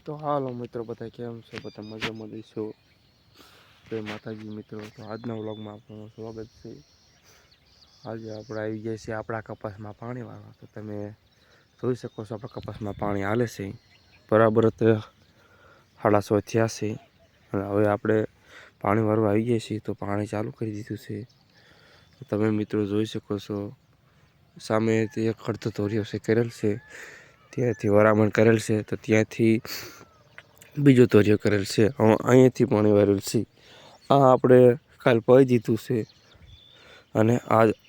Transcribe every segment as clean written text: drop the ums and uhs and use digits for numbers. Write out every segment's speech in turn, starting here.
તો હાલો મિત્રો, બધા કેમ છો? બધા મજામાં દઈશો. જય માતાજી મિત્રો. તો આજના વ્લોગમાં આપનું સ્વાગત છે. આજે આપણે આવી ગયા છીએ આપણા કપાસમાં પાણી વાળવા. તો તમે જોઈ શકો છો આપણા કપાસમાં પાણી હાલે છે બરાબર. 6:30 થયા છે અને હવે આપણે પાણી વાળવા આવી ગયા છીએ. તો પાણી ચાલુ કરી દીધું છે. તો તમે મિત્રો જોઈ શકો છો સામેથી એક અડધો ધોરિયો છે કરેલ છે, ત્યાંથી વરામણ કરેલ છે, તો ત્યાંથી બીજો ધોરિયો કરેલ છે. અહીંયાથી પાણી વાળેલ છે. આ આપણે કાલ પાઈ દીધું છે અને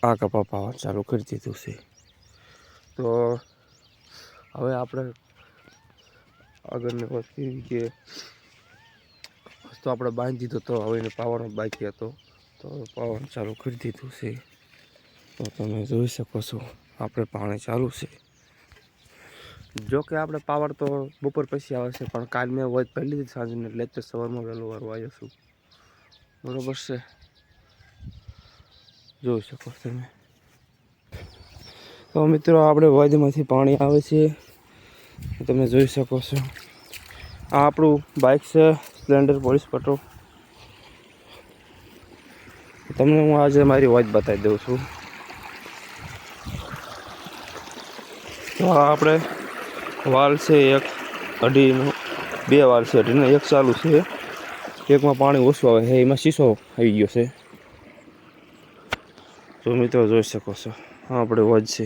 આ કપા પાવા ચાલુ કરી દીધું છે. તો હવે આપણે આગળની વસ્તુ કે તો આપણે બાંધી દીધો તો હવે એને પાવાનો બાકી હતો, તો પાવાનું ચાલુ કરી દીધું છે. તો તમે જોઈ શકો છો આપણે પાણી ચાલુ છે. જો કે આપણે પાવર તો બપોર પછી આવે છે, પણ કાલ મેં વોચ પહેલી લીધી સાંજને, એટલે જ સવારમાં વહેલું વાળું આવ્યો છું. બરોબર છે, જોઈ શકો તમે. તો મિત્રો આપણે વોચમાંથી પાણી આવે છે, તમે જોઈ શકો છો. આ આપણું બાઇક છે સ્પ્લેન્ડર પોલીસ પેટ્રોલ. તમને હું આજે મારી વોચ બતાવી દઉં છું. તો આ આપણે વાલ છે એક અઢીનો, 2 વાલ છે અઢીનો, એક ચાલુ છે. એકમાં પાણી ઓછું આવે છે, એમાં શીશો આવી ગયો છે. તો મિત્રો જોઈ શકો છો હા આપણે વોચ છે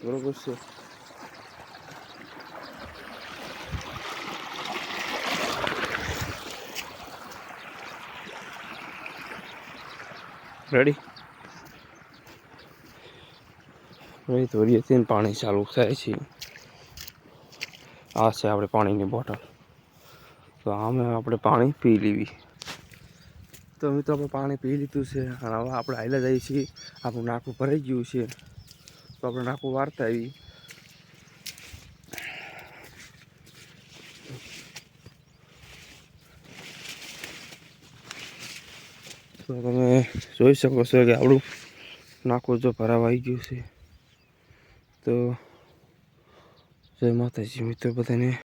બરોબર છે. રેડી ધોરીએથી પાણી ચાલુ થાય છે. આ છે આપણે પાણીની બોટલ. તો આમે આપણે પાણી પી લેવી. તો મિત્રો આપણે પાણી પી લીધું છે અને હવે આપણે હાલ્યા જઈએ છીએ. આપણું નાકું ભરાઈ ગયું છે, તો આપણે નાકું વાળતા આવી. તો તમે જોઈ શકો છો કે આપણું નાકું જો ભરાવા આવી ગયું છે. તો જય માતાજી મિત્રો બધાને.